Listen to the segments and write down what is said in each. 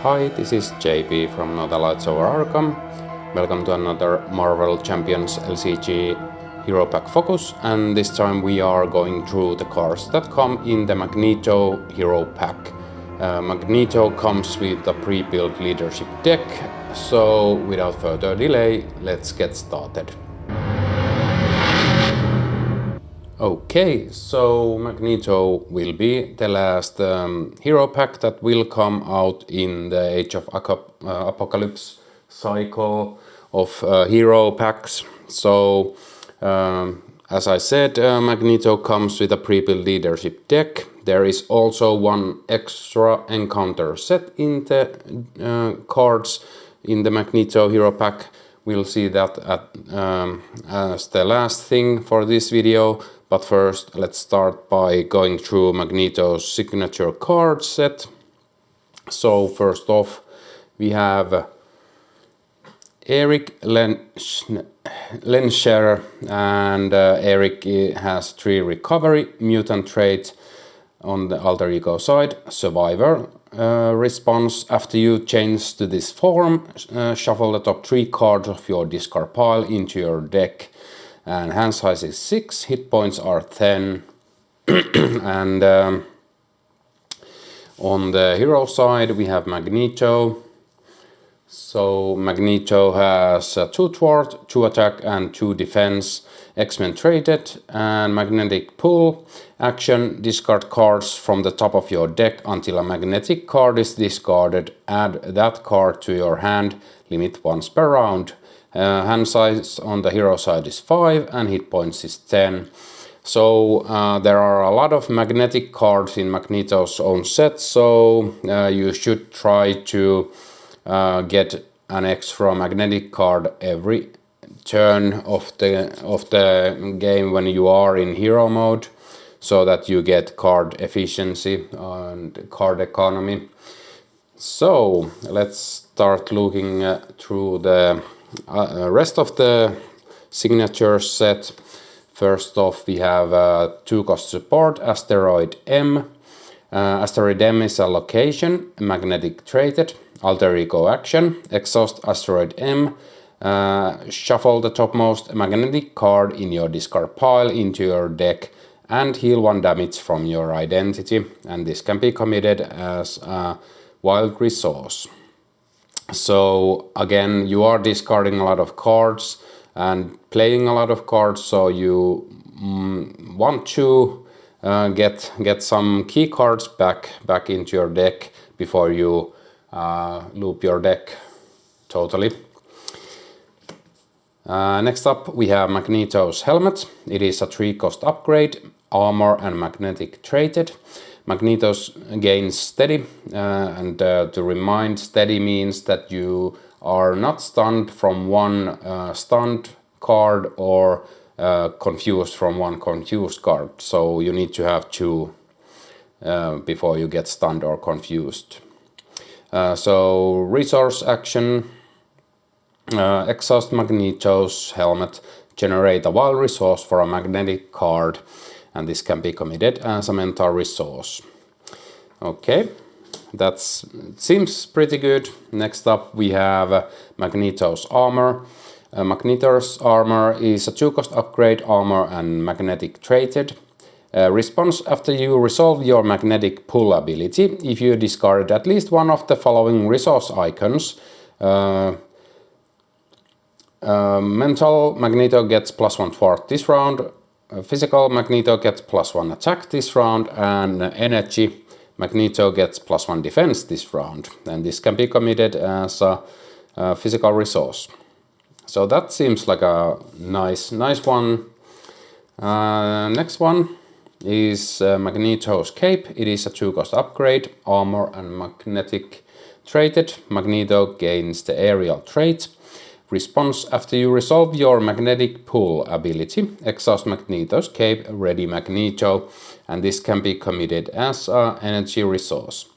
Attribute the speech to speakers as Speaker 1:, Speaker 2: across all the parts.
Speaker 1: Hi, this is JP from No Lights Over Arkham. Welcome to another Marvel Champions LCG Hero Pack Focus, and this time we are going through the cards that come in the Magneto Hero Pack. Magneto comes with a pre-built leadership deck, so without further delay, let's get started. Okay, so Magneto will be the last hero pack that will come out in the Age of Apocalypse cycle of hero packs. So, as I said, Magneto comes with a pre-built leadership deck. There is also one extra encounter set in the cards in the Magneto hero pack. We'll see that as the last thing for this video. But first, let's start by going through Magneto's signature card set. So first off, we have Eric Lenscher, and Eric has 3 recovery mutant traits on the alter ego side. Survivor response: after you change to this form, shuffle the top 3 cards of your discard pile into your deck. And hand size is 6, hit points are 10. And on the hero side we have Magneto. So Magneto has 2 thwart, 2 attack and 2 defense, X-Men traded, and magnetic pull. Action: discard cards from the top of your deck until a magnetic card is discarded. Add that card to your hand, limit once per round. Hand size on the hero side is 5 and hit points is 10. So there are a lot of magnetic cards in Magneto's own set, so you should try to get an extra magnetic card every turn of the game when you are in hero mode, so that you get card efficiency and card economy. So let's start looking through the rest of the signature set. First off, we have 2-cost support, Asteroid M. Asteroid M is a location, magnetic traded, alter ego action, exhaust Asteroid M. Shuffle the topmost magnetic card in your discard pile into your deck and heal 1 damage from your identity, and this can be committed as a wild resource. So again, you are discarding a lot of cards and playing a lot of cards, so you want to get some key cards back into your deck before you loop your deck totally. Next up we have Magneto's helmet. It is a 3-cost upgrade, armor and magnetic traded. Magneto gains steady, and to remind, steady means that you are not stunned from one stunned card or confused from one confused card. So you need to have 2 before you get stunned or confused. So resource action: exhaust Magneto's helmet, generate a wild resource for a magnetic card, and this can be committed as a mental resource. Okay, that seems pretty good. Next up we have Magneto's armor. Magneto's armor is a 2-cost upgrade, armor and magnetic traded. Response: after you resolve your magnetic pull ability, if you discard at least one of the following resource icons, mental Magneto gets +1 thwart this round, physical Magneto gets +1 attack this round, and energy Magneto gets +1 defense this round, and this can be committed as a physical resource. So that seems like a nice one. Next one is Magneto's cape. It is a 2-cost upgrade, armor and magnetic traded. Magneto gains the aerial trait. Response: after you resolve your magnetic pull ability, exhaust Magneto's cape, ready Magneto, and this can be committed as an energy resource.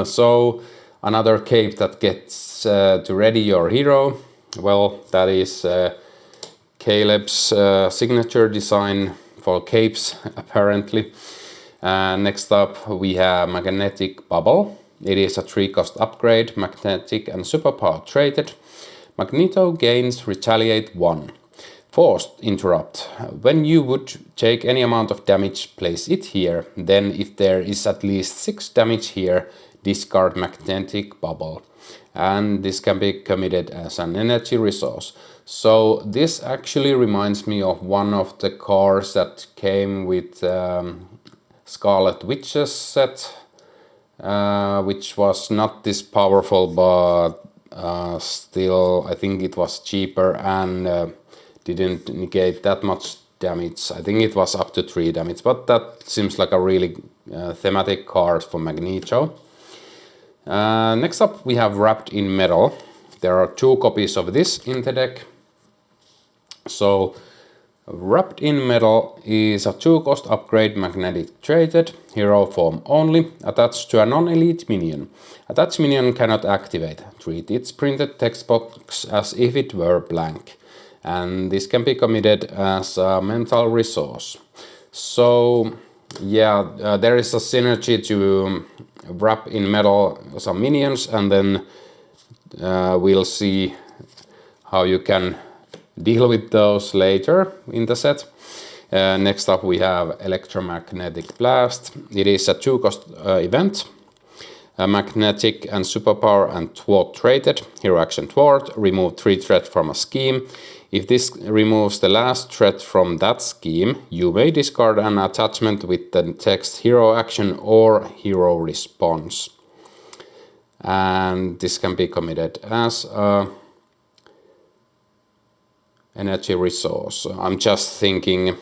Speaker 1: So another cape that gets to ready your hero, well, that is Caleb's signature design for capes apparently. Next up we have Magnetic Bubble. It is a 3-cost upgrade, magnetic and superpower traded. Magneto gains retaliate 1. Forced interrupt. When you would take any amount of damage, place it here. Then if there is at least 6 damage here, discard magnetic bubble. And this can be committed as an energy resource. So this actually reminds me of one of the cards that came with Scarlet Witch's set, which was not this powerful, but still I think it was cheaper and didn't negate that much damage. I think it was up to 3 damage, but that seems like a really thematic card for Magneto. Next up we have Wrapped in Metal. There are 2 copies of this in the deck. So Wrapped in Metal is a 2-cost upgrade, magnetic traded, hero form only, attached to a non-elite minion. Attached minion cannot activate. Treat its printed text box as if it were blank. And this can be committed as a mental resource. So yeah, there is a synergy to wrap in metal some minions, and then we'll see how you can deal with those later in the set. Next up we have Electromagnetic Blast. It is a 2-cost event. Magnetic and superpower and thwart traded. Hero action thwart. Remove 3 threat from a scheme. If this removes the last threat from that scheme, you may discard an attachment with the text hero action or hero response. And this can be committed as a energy resource. I'm just thinking,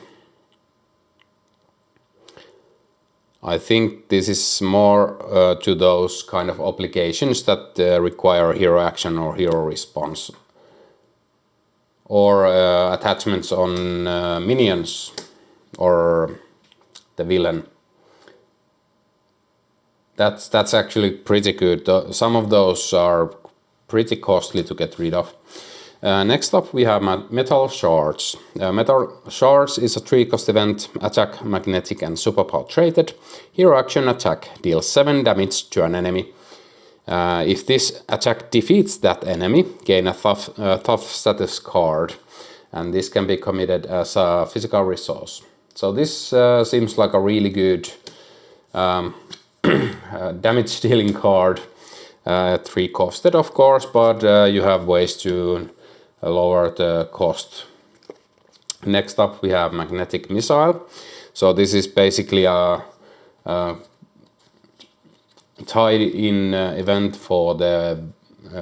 Speaker 1: I think this is more to those kind of obligations that require hero action or hero response, or attachments on minions or the villain. That's actually pretty good. Some of those are pretty costly to get rid of. Next up we have Metal Shards. Metal Shards is a 3-cost event, attack, magnetic and superpower traded. Hero action attack, deals 7 damage to an enemy. If this attack defeats that enemy, gain a tough status card, and this can be committed as a physical resource. So this seems like a really good damage dealing card. 3-costed of course, but you have ways to lower the cost. Next up we have Magnetic Missile. So this is basically a tied in event for the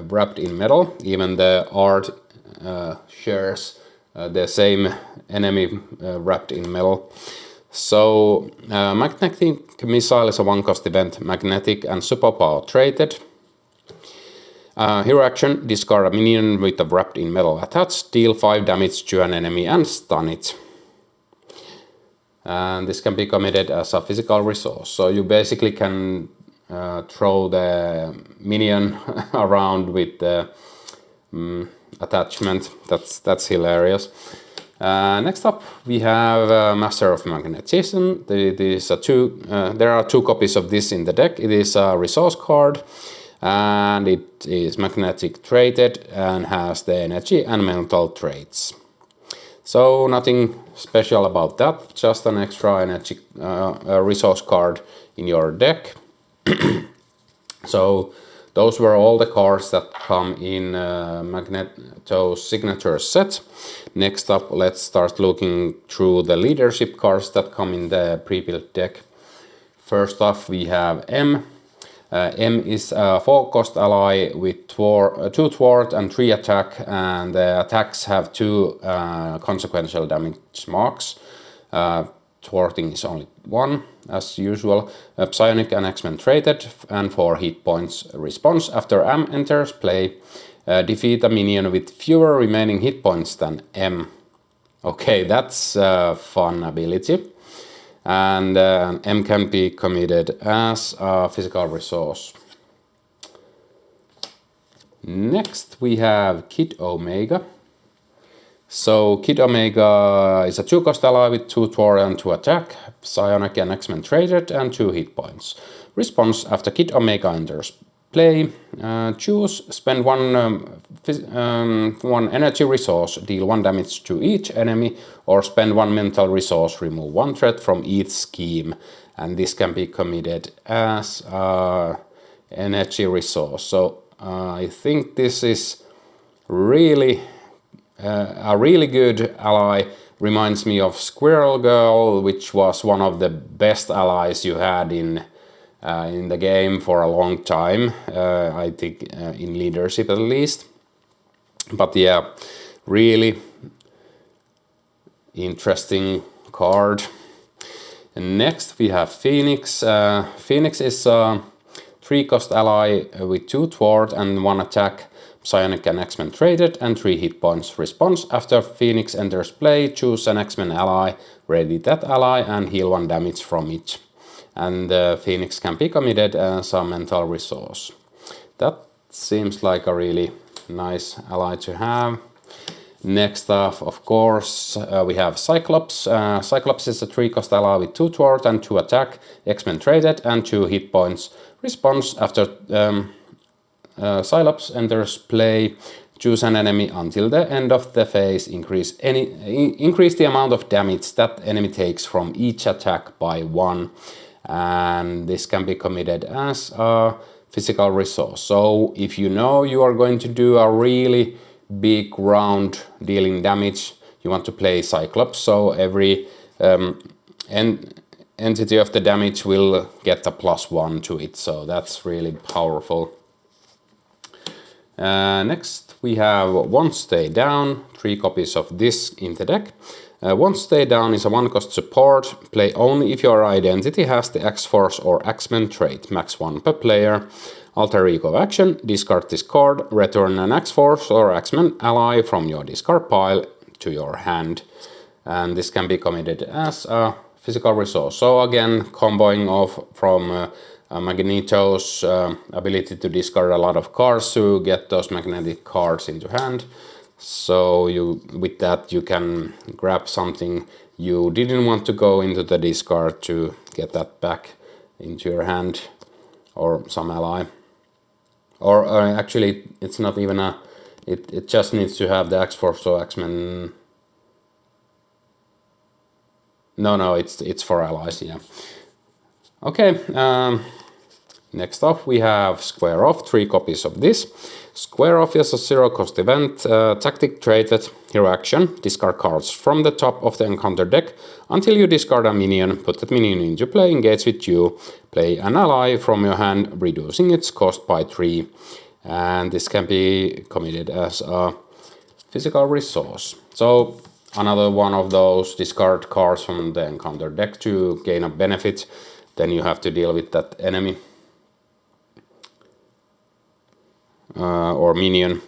Speaker 1: Wrapped in Metal. Even the art shares the same enemy wrapped in metal. So Magnetic Missile is a 1-cost event, magnetic and superpower traded. Hero action, discard a minion with a wrapped in metal attached, deal 5 damage to an enemy and stun it. And this can be committed as a physical resource. So you basically can throw the minion around with the attachment. That's hilarious. Next up we have Master of Magnetism. There are 2 copies of this in the deck. It is a resource card, and it is magnetic traded and has the energy and mental traits. So nothing special about that, just an extra energy resource card in your deck. So those were all the cards that come in Magneto's signature set. Next up, let's start looking through the leadership cards that come in the pre-built deck. First off, we have M. M is a 4-cost ally with 2 thwart and 3 attack, and the attacks have 2 consequential damage marks. Thwarting is only 1, as usual. Psionic and X-Men traded, and 4 hit points. Response: after M enters play, defeat a minion with fewer remaining hit points than M. Okay, that's a fun ability. And M can be committed as a physical resource. Next we have Kid Omega. So Kid Omega is a 2-cost ally with 2 thwart and 2 attack, psionic and X-Men traded, and 2 hit points. Response after Kid Omega enters play. Choose, spend one energy resource, deal 1 damage to each enemy, or spend 1 mental resource, remove 1 threat from each scheme. And this can be committed as energy resource. So I think this is really a really good ally. Reminds me of Squirrel Girl, which was one of the best allies you had in the game for a long time. I think in leadership at least. But yeah, really interesting card. And next we have Phoenix. Phoenix is a 3-cost ally with 2 thwart and 1 attack, psionic and X-Men traded, and 3 hit points. Response after Phoenix enters play, choose an X-Men ally, ready that ally, and heal 1 damage from it. And Phoenix can be committed as a mental resource. That seems like a really nice ally to have. Next up, of course, we have Cyclops. Cyclops is a 3-cost ally with 2 thwart and 2 attack, X-Men traded, and 2 hit points. Response after Cyclops enters play, choose an enemy until the end of the phase, increase the amount of damage that enemy takes from each attack by 1. And this can be committed as a physical resource. So if you know you are going to do a really big round dealing damage, you want to play Cyclops, so every entity of the damage will get a +1 to it, so that's really powerful. Next we have Won't Stay Down, 3 copies of this in the deck. Won't Stay Down is a 1-cost support, play only if your identity has the X-Force or X-Men trait, max 1 per player. Alter Ego action, discard this card, return an X-Force or X-Men ally from your discard pile to your hand. And this can be committed as a physical resource. So again, comboing off from Magneto's ability to discard a lot of cards to get those magnetic cards into hand. So with that you can grab something you didn't want to go into the discard to get that back into your hand, or some ally. Or actually it's not even a... It just needs to have the X-Force or X-Men... No, it's for allies, yeah. Okay, next up we have Square Off, 3 copies of this. Square Off is a 0-cost event, tactic traded, hero action, discard cards from the top of the encounter deck until you discard a minion, put that minion into play, engage with you, play an ally from your hand, reducing its cost by 3. And this can be committed as a physical resource. So another one of those discard cards from the encounter deck to gain a benefit, then you have to deal with that enemy. Or minion.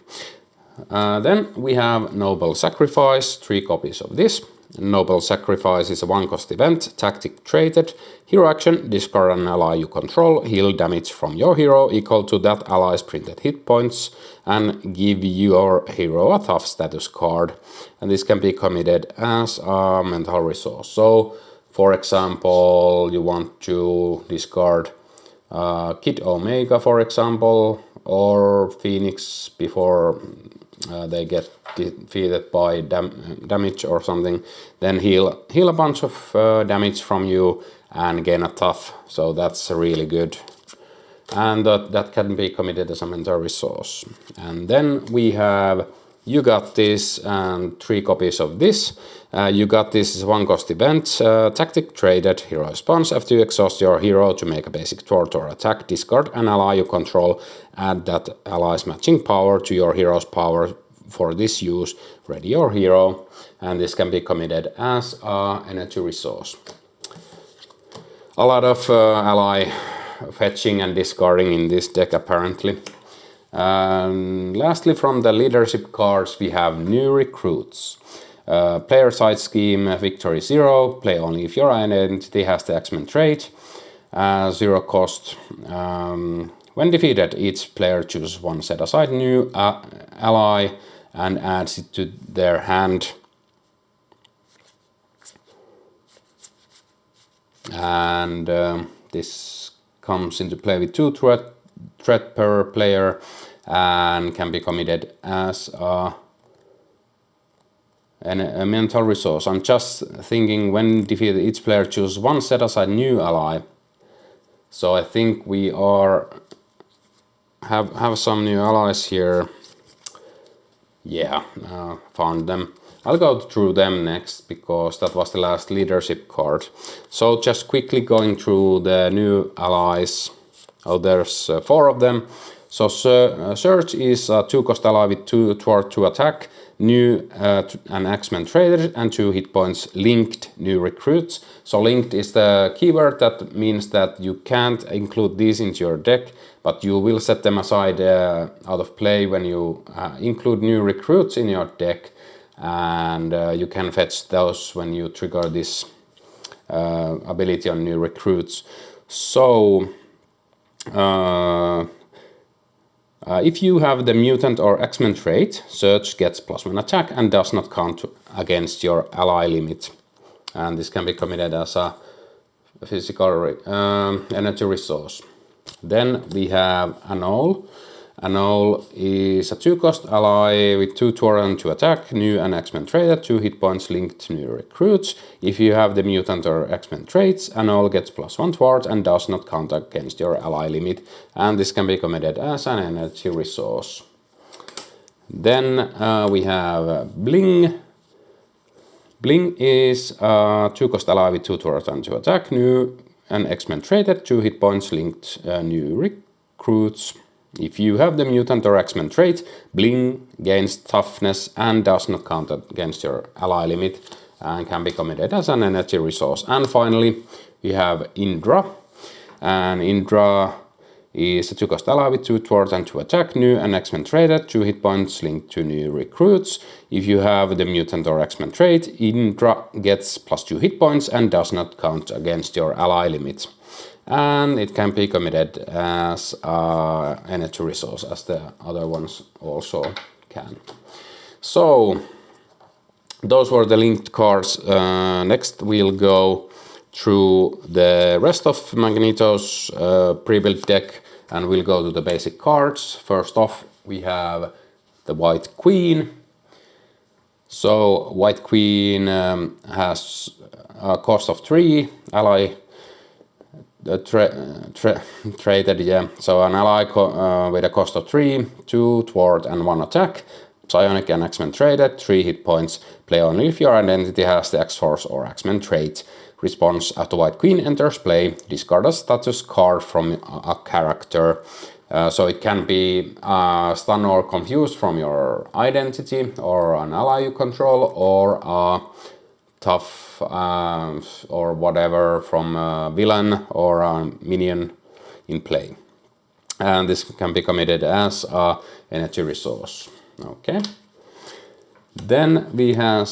Speaker 1: Then we have Noble Sacrifice, 3 copies of this. Noble Sacrifice is a 1-cost event, tactic traded, hero action, discard an ally you control, heal damage from your hero equal to that ally's printed hit points, and give your hero a tough status card. And this can be committed as a mental resource. So, for example, you want to discard Kid Omega, for example, or Phoenix before they get defeated by damage or something, then heal a bunch of damage from you and gain a tough. So that's really good. And that can be committed as a mental resource. And then we have You Got This and 3 copies of this. You Got This is a 1-cost event, tactic traded, hero response. After you exhaust your hero to make a basic thwart or attack, discard an ally you control, add that ally's matching power to your hero's power. For this use, ready your hero, and this can be committed as an energy resource. A lot of ally fetching and discarding in this deck apparently. Lastly, from the leadership cards we have New Recruits. Player side scheme, victory 0, play only if your identity has the X-Men trait, 0 cost. When defeated, each player chooses 1 set aside new ally and adds it to their hand. And this comes into play with 2 threat per player and can be committed as a mental resource. I'm just thinking, when defeated, each player chooses 1 set aside new ally. So I think we have some new allies here. Yeah, found them. I'll go through them next because that was the last leadership card. So just quickly going through the new allies. Oh, there's 4 of them. So Surge is a 2-cost ally with 2 thwart, 2 attack, new an X-Men trader and 2 hit points, linked new recruits. So linked is the keyword that means that you can't include these into your deck, but you will set them aside out of play when you include new recruits in your deck, and you can fetch those when you trigger this ability on new recruits. So if you have the mutant or X-Men trait, Surge gets +1 attack and does not count against your ally limit. And this can be committed as a physical energy resource. Then we have Annul. Annul is a 2-cost ally with 2 thwart and 2 attack, new and X-Men trait, 2 hit points, linked to new recruits. If you have the mutant or X-Men traits, Annul gets +1 thwart and does not count against your ally limit, and this can be committed as an energy resource. Then we have Bling. Bling is a 2-cost ally with 2 thwart and 2 attack, new and X-Men trait, 2 hit points, linked new recruits. If you have the mutant or X-Men trait, Bling gains toughness and does not count against your ally limit and can be committed as an energy resource. And finally, we have Indra. And Indra is a 2-cost ally with 2 thwart and 2 attack, new and X-Men trait, 2 hit points, linked to new recruits. If you have the mutant or X-Men trait, Indra gets +2 hit points and does not count against your ally limit. And it can be committed as an energy resource, as the other ones also can. So those were the linked cards. Next we'll go through the rest of Magneto's pre-built deck, and we'll go to the basic cards. First off, we have the White Queen. So White Queen has a cost of 3, ally traded, yeah. So an ally with a cost of 3, 2 thwart and 1 attack, psionic and X-Men traded, 3 hit points. Play only if your identity has the X-Force or X-Men trait. Response: after White Queen enters play, discard a status card from a character. So it can be stun or confused from your identity or an ally you control, or a tough or whatever from a villain or a minion in play. And this can be committed as a energy resource. Okay. Then we have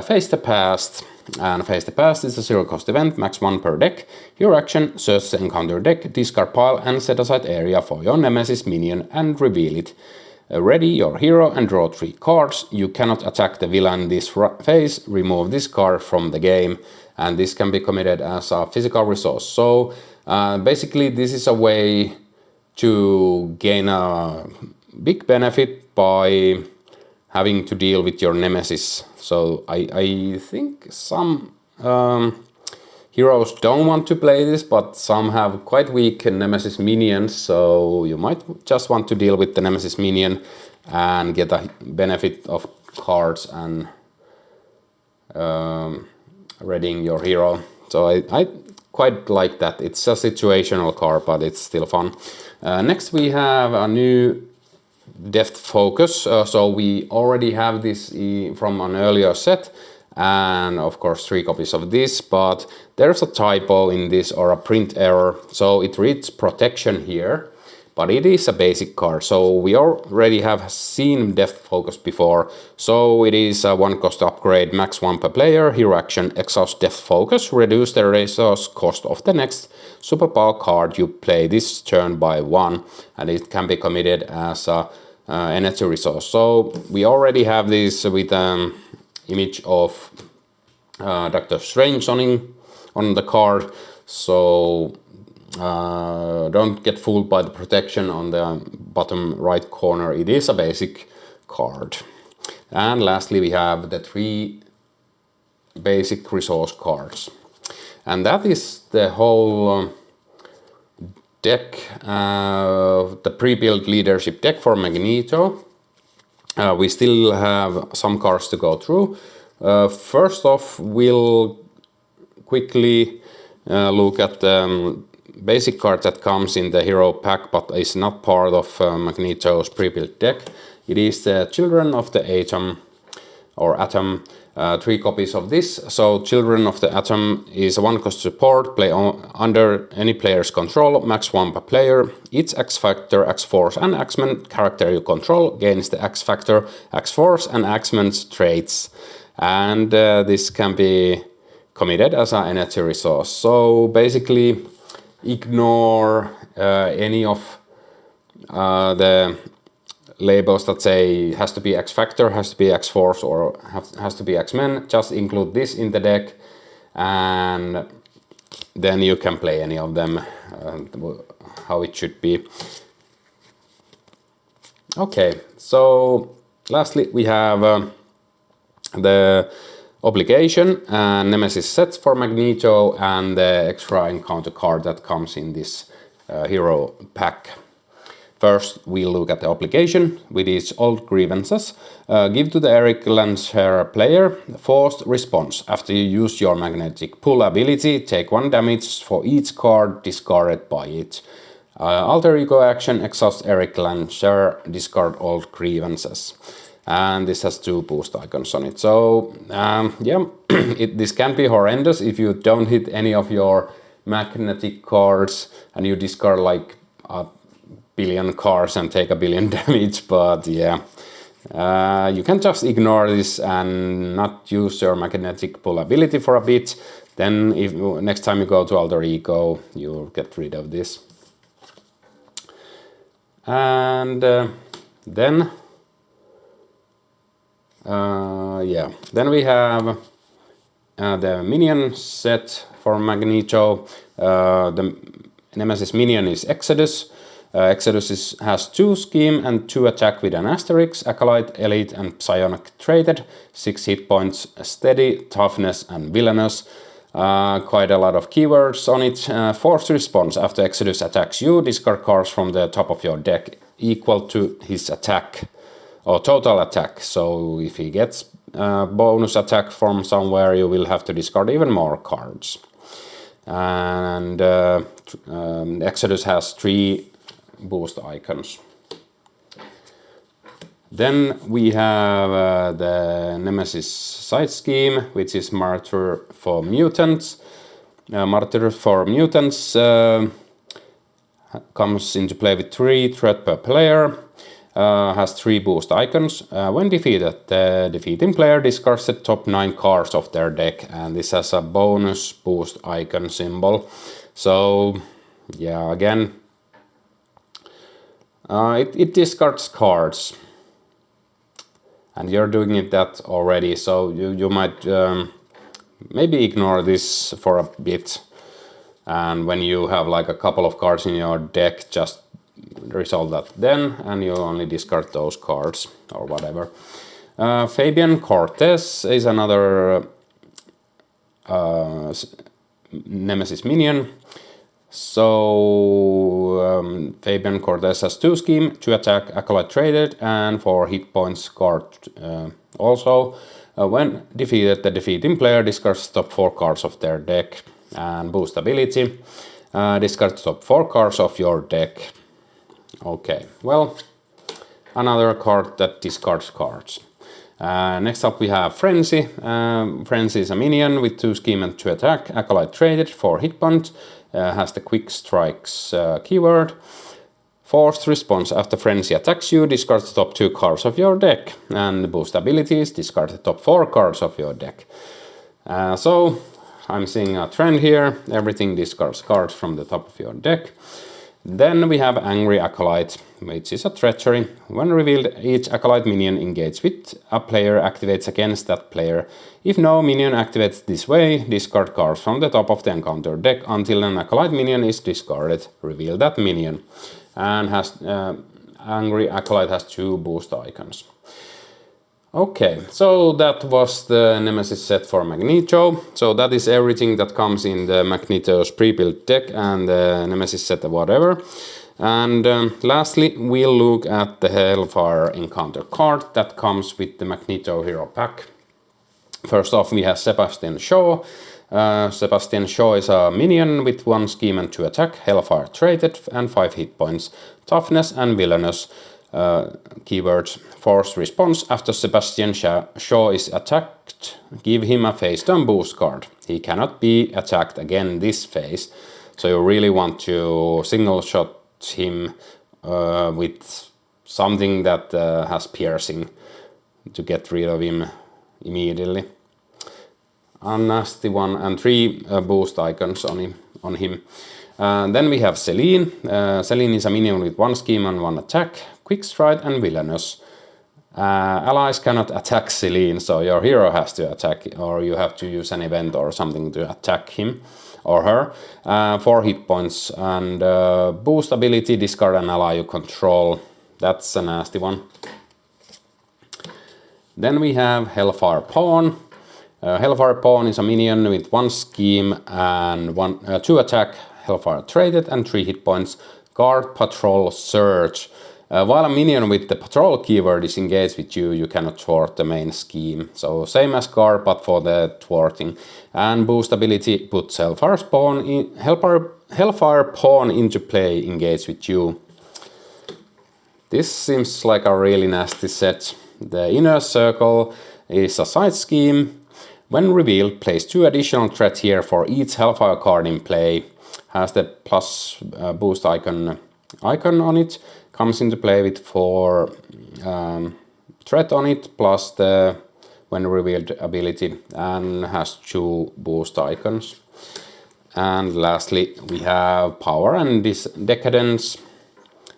Speaker 1: Face the Past. And Face the Past is a 0-cost event, max 1 per deck. Your action: search the encounter deck, discard pile and set aside area for your nemesis minion and reveal it. Ready your hero and draw 3 cards. You cannot attack the villain this phase. Remove this card from the game. And this can be committed as a physical resource. So basically this is a way to gain a big benefit by having to deal with your nemesis. So I think some heroes don't want to play this, but some have quite weak nemesis minions, so you might just want to deal with the nemesis minion and get a benefit of cards and readying your hero. So I quite like that. It's a situational card, but it's still fun. Next we have a new Depth Focus. So we already have this from an earlier set, and of course 3 copies of this, but there's a typo in this, or a print error. So it reads Protection here, but it is a basic card. So we already have seen Depth Focus before. So it is a 1-cost upgrade, max 1 per player. Hero action: exhaust Depth Focus, reduce the resource cost of the next superpower card you play this turn by 1, and it can be committed as a energy resource. So we already have this with image of Doctor Strange on the card. So Don't get fooled by the protection on the bottom right corner. It is a basic card. And lastly, we have the 3 basic resource cards. And that is the whole deck, the pre-built leadership deck for Magneto. We still have some cards to go through. First off, we'll quickly look at the basic card that comes in the hero pack but is not part of Magneto's pre-built deck. It is the Children of the Atom, or Atom, 3 copies of this. So Children of the Atom is a 1-cost support, play under any player's control, max 1 per player. Each X-Factor, X-Force and X-Men character you control gains the X-Factor, X-Force and X-Men's traits. And this can be committed as an energy resource. So basically ignore any of the labels that say has to be X-Factor, has to be X-Force or has to be X-Men. Just include this in the deck and then you can play any of them how it should be. Okay, so lastly we have the Obligation and Nemesis sets for Magneto and the extra encounter card that comes in this hero pack. First, we'll look at the Obligation with its old grievances. Give to the Eric Lancer player forced response. After you use your magnetic pull ability, take 1 damage for each card discarded by it. Alter ego action, exhaust Eric Lancer, discard old grievances. And this has 2 boost icons on it. So yeah, this can be horrendous if you don't hit any of your magnetic cards and you discard like a billion cards and take a billion damage. But yeah, you can just ignore this and not use your magnetic pull ability for a bit. Then if next time you go to alter ego, you'll get rid of this. And then yeah, then we have the minion set for Magneto. The Nemesis minion is Exodus. Exodus has 2 scheme and 2 attack with an asterisk, Acolyte, Elite and Psionic traded, 6 hit points, steady, toughness and villainous. Quite a lot of keywords on it. Forced response. After Exodus attacks you, discard cards from the top of your deck equal to his attack or total attack. So if he gets bonus attack from somewhere, you will have to discard even more cards. And Exodus has 3 boost icons. Then we have the Nemesis side scheme, which is Martyr for Mutants. Martyr for Mutants comes into play with 3 threat per player. Has 3 boost icons. When defeated, the defeating player discards the top 9 cards of their deck, and this has a bonus boost icon symbol. So yeah, again, it discards cards, and you're doing it that already, so you might maybe ignore this for a bit, and when you have like a couple of cards in your deck, just resolve that then, and you only discard those cards or whatever. Fabian Cortez is another Nemesis minion. So Fabian Cortez has 2 scheme, 2 attack, Acolyte traded, and 4 hit points card also. When defeated, the defeating player discards top 4 cards of their deck. And boost ability, discard top 4 cards of your deck. Okay, well, another card that discards cards. Next up we have Frenzy. Frenzy is a minion with 2 scheme and 2 attack, Acolyte traded, 4 hit points, has the quick strikes keyword. Forced response. After Frenzy attacks you, discard the top 2 cards of your deck. And the boost abilities, discard the top 4 cards of your deck. So I'm seeing a trend here. Everything discards cards from the top of your deck. Then we have Angry Acolyte, which is a treachery. When revealed, each Acolyte minion engaged with a player activates against that player. If no minion activates this way, discard cards from the top of the encounter deck until an Acolyte minion is discarded. Reveal that minion. And Angry Acolyte has 2 boost icons. Okay, so that was the Nemesis set for Magneto. So that is everything that comes in the Magneto's pre-built deck and the Nemesis set whatever. And lastly, we'll look at the Hellfire Encounter card that comes with the Magneto Hero Pack. First off, we have Sebastian Shaw. Sebastian Shaw is a minion with 1 scheme and 2 attack, Hellfire traded and 5 hit points, toughness and villainous. Keywords force response. After Sebastian Shaw is attacked, give him a face down boost card. He cannot be attacked again this phase, so you really want to single shot him with something that has piercing to get rid of him immediately. A nasty one, and 3 boost icons on him. Then we have Celine. Celine is a minion with 1 scheme and 1 attack, quick stride and villainous. Allies cannot attack Celine, so your hero has to attack, or you have to use an event or something to attack him or her. 4 hit points, and boost ability, discard an ally you control. That's a nasty one. Then we have Hellfire Pawn. Hellfire Pawn is a minion with 1 scheme and 2 attack, Hellfire traded and 3 hit points, guard, patrol, search. While a minion with the patrol keyword is engaged with you, you cannot thwart the main scheme. So same as guard, but for the thwarting. And boost ability puts Hellfire Pawn into play, engaged with you. This seems like a really nasty set. The inner circle is a side scheme. When revealed, place 2 additional threat here for each Hellfire card in play. Has the plus boost icon on it. Comes into play with 4 threat on it, plus the when revealed ability, and has 2 boost icons. And lastly, we have Power and Decadence.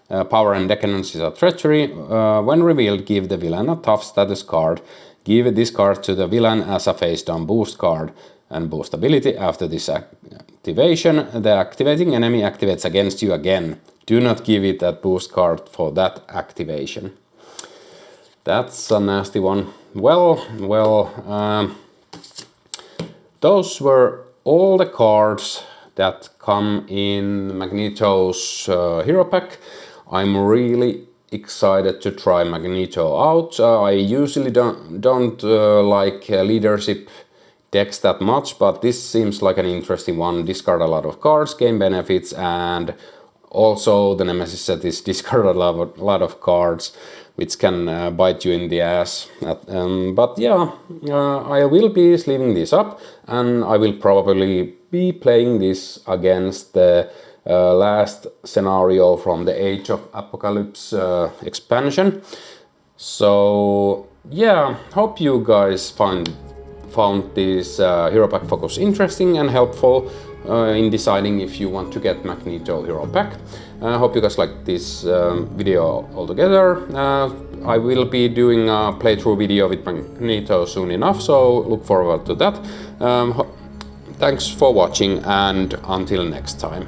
Speaker 1: Power and Decadence is a treachery. When revealed, give the villain a tough status card. Give this card to the villain as a face-down boost card. And boost ability, after this activation, the activating enemy activates against you again. Do not give it that boost card for that activation. That's a nasty one. Well, those were all the cards that come in Magneto's hero pack. I'm really excited to try Magneto out. I usually don't like leadership decks that much, but this seems like an interesting one. Discard a lot of cards, gain benefits, and also the Nemesis set is discard a lot of cards, which can bite you in the ass. But yeah, I will be sleeving this up, and I will probably be playing this against the last scenario from the Age of Apocalypse expansion. So yeah, hope you guys found this hero pack focus interesting and helpful in deciding if you want to get Magneto hero pack. I hope you guys liked this video altogether. I will be doing a playthrough video with Magneto soon enough, so look forward to that. Thanks for watching, and until next time.